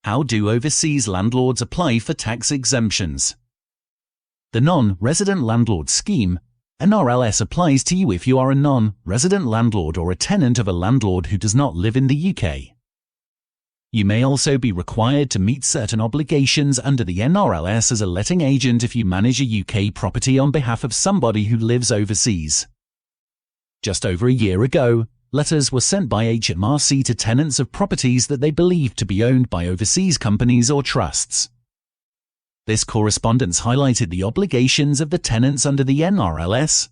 How do overseas landlords apply for tax exemptions? The Non-Resident Landlord Scheme, NRLS, applies to you if you are a non-resident landlord or a tenant of a landlord who does not live in the UK. You may also be required to meet certain obligations under the NRLS as a letting agent if you manage a UK property on behalf of somebody who lives overseas. Just over a year ago, letters were sent by HMRC to tenants of properties that they believed to be owned by overseas companies or trusts. This correspondence highlighted the obligations of the tenants under the NRLS.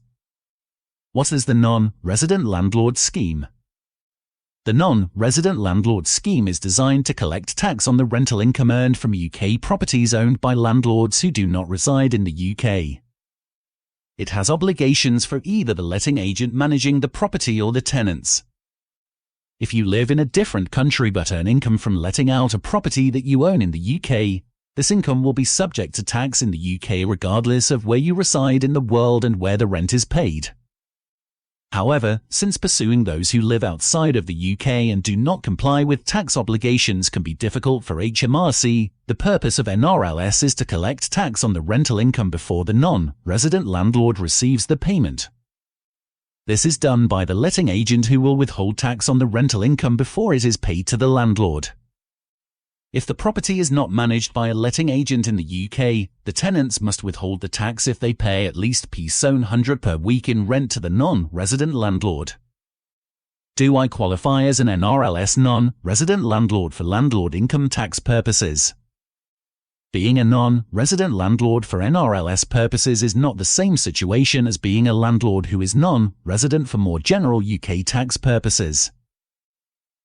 What is the Non-Resident Landlord Scheme? The Non-Resident Landlord Scheme is designed to collect tax on the rental income earned from UK properties owned by landlords who do not reside in the UK. It has obligations for either the letting agent managing the property or the tenants. If you live in a different country but earn income from letting out a property that you own in the UK, this income will be subject to tax in the UK regardless of where you reside in the world and where the rent is paid. However, since pursuing those who live outside of the UK and do not comply with tax obligations can be difficult for HMRC, the purpose of NRLS is to collect tax on the rental income before the non-resident landlord receives the payment. This is done by the letting agent, who will withhold tax on the rental income before it is paid to the landlord. If the property is not managed by a letting agent in the UK, the tenants must withhold the tax if they pay at least £100 per week in rent to the non-resident landlord. Do I qualify as an NRLS non-resident landlord for landlord income tax purposes? Being a non-resident landlord for NRLS purposes is not the same situation as being a landlord who is non-resident for more general UK tax purposes.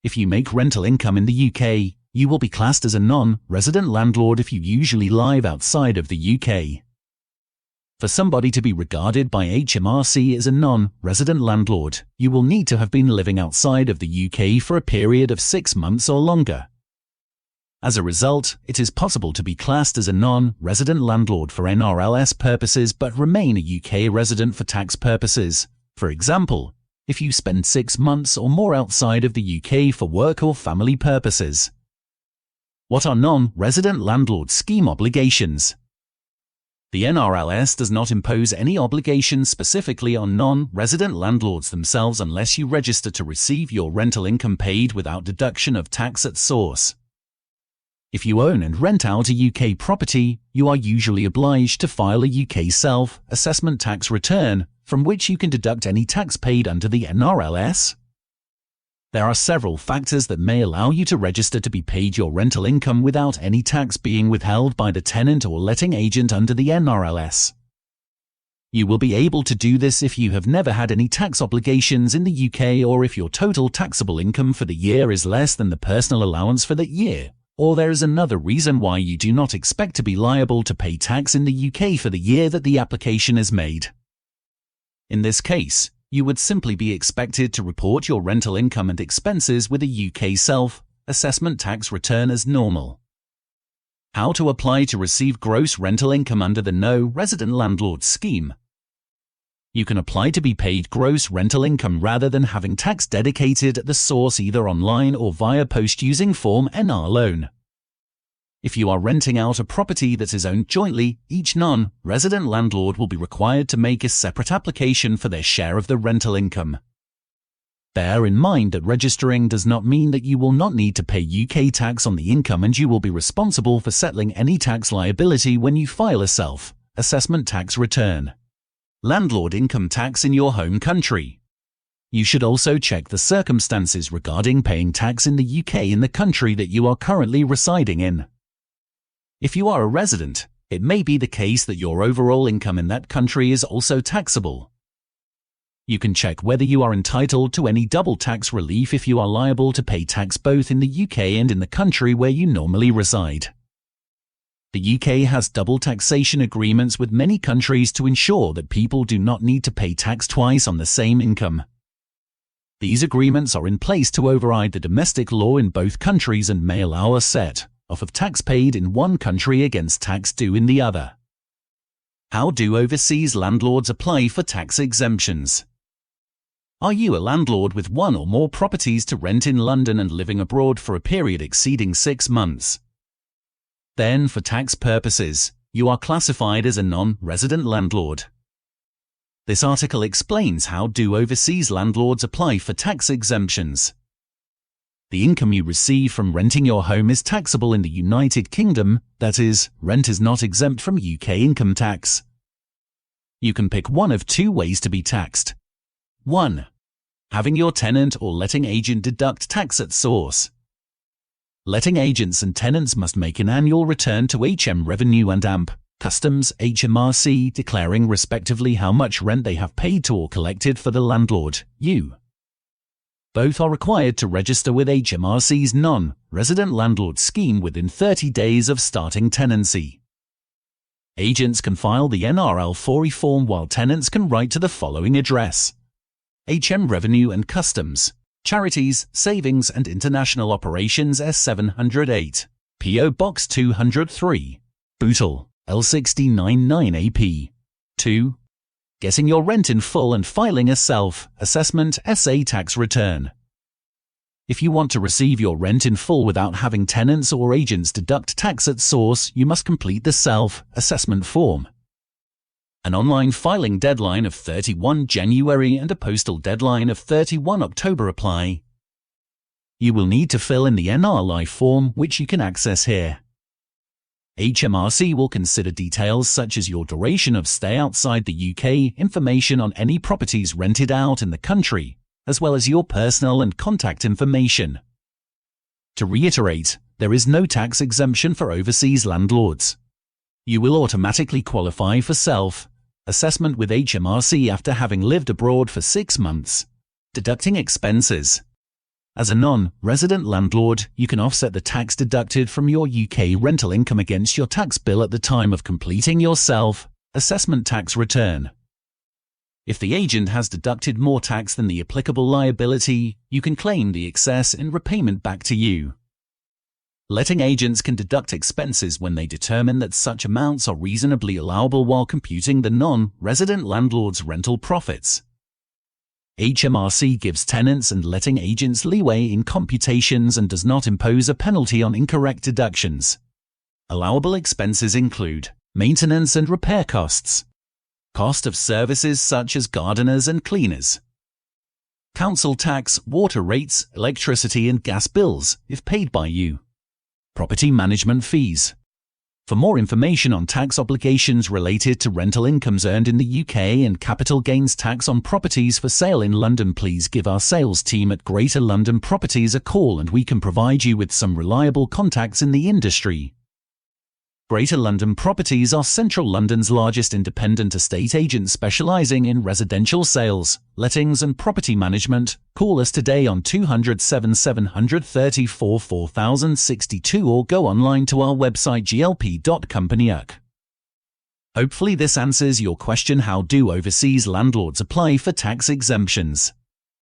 If you make rental income in the UK, you will be classed as a non-resident landlord if you usually live outside of the UK. For somebody to be regarded by HMRC as a non-resident landlord, you will need to have been living outside of the UK for a period of 6 months or longer. As a result, it is possible to be classed as a non-resident landlord for NRLS purposes but remain a UK resident for tax purposes. For example, if you spend 6 months or more outside of the UK for work or family purposes. What are non-resident landlord scheme obligations? The NRLS does not impose any obligations specifically on non-resident landlords themselves unless you register to receive your rental income paid without deduction of tax at source. If you own and rent out a UK property, you are usually obliged to file a UK self-assessment tax return, from which you can deduct any tax paid under the NRLS. There are several factors that may allow you to register to be paid your rental income without any tax being withheld by the tenant or letting agent under the NRLS. You will be able to do this if you have never had any tax obligations in the UK, or if your total taxable income for the year is less than the personal allowance for that year, or there is another reason why you do not expect to be liable to pay tax in the UK for the year that the application is made. In this case, you would simply be expected to report your rental income and expenses with a UK self-assessment tax return as normal. How to apply to receive gross rental income under the No-Resident Landlord Scheme? You can apply to be paid gross rental income rather than having tax dedicated at the source, either online or via post using Form NR loan. If you are renting out a property that is owned jointly, each non-resident landlord will be required to make a separate application for their share of the rental income. Bear in mind that registering does not mean that you will not need to pay UK tax on the income, and you will be responsible for settling any tax liability when you file a self-assessment tax return. Landlord income tax in your home country. You should also check the circumstances regarding paying tax in the UK in the country that you are currently residing in. If you are a resident, it may be the case that your overall income in that country is also taxable. You can check whether you are entitled to any double tax relief if you are liable to pay tax both in the UK and in the country where you normally reside. The UK has double taxation agreements with many countries to ensure that people do not need to pay tax twice on the same income. These agreements are in place to override the domestic law in both countries and may allow a set off of tax paid in one country against tax due in the other. How do overseas landlords apply for tax exemptions? Are you a landlord with one or more properties to rent in London and living abroad for a period exceeding 6 months? Then, for tax purposes, you are classified as a non-resident landlord. This article explains how do overseas landlords apply for tax exemptions. The income you receive from renting your home is taxable in the United Kingdom, that is, rent is not exempt from UK income tax. You can pick one of two ways to be taxed. 1. Having your tenant or letting agent deduct tax at source. Letting agents and tenants must make an annual return to HM Revenue and AMP, Customs, HMRC, declaring respectively how much rent they have paid to or collected for the landlord, you. Both are required to register with HMRC's non-resident landlord scheme within 30 days of starting tenancy. Agents can file the NRL 4E form while tenants can write to the following address: HM Revenue and Customs, Charities, Savings and International Operations S708, PO Box 203, Bootle, L699AP. 2. Getting your rent in full and filing a self-assessment SA tax return. If you want to receive your rent in full without having tenants or agents deduct tax at source, you must complete the self-assessment form. An online filing deadline of 31 January and a postal deadline of 31 October apply. You will need to fill in the NRLI form, which you can access here. HMRC will consider details such as your duration of stay outside the UK, information on any properties rented out in the country, as well as your personal and contact information. To reiterate, there is no tax exemption for overseas landlords. You will automatically qualify for self-assessment with HMRC after having lived abroad for 6 months. Deducting expenses. As a non-resident landlord, you can offset the tax deducted from your UK rental income against your tax bill at the time of completing your self-assessment tax return. If the agent has deducted more tax than the applicable liability, you can claim the excess in repayment back to you. Letting agents can deduct expenses when they determine that such amounts are reasonably allowable while computing the non-resident landlord's rental profits. HMRC gives tenants and letting agents leeway in computations and does not impose a penalty on incorrect deductions. Allowable expenses include maintenance and repair costs, cost of services such as gardeners and cleaners, council tax, water rates, electricity and gas bills, if paid by you, property management fees. For more information on tax obligations related to rental incomes earned in the UK and capital gains tax on properties for sale in London, please give our sales team at Greater London Properties a call and we can provide you with some reliable contacts in the industry. Greater London Properties are Central London's largest independent estate agent specialising in residential sales, lettings and property management. Call us today on 207 734 4062 or go online to our website glp.company. Hopefully this answers your question: how do overseas landlords apply for tax exemptions?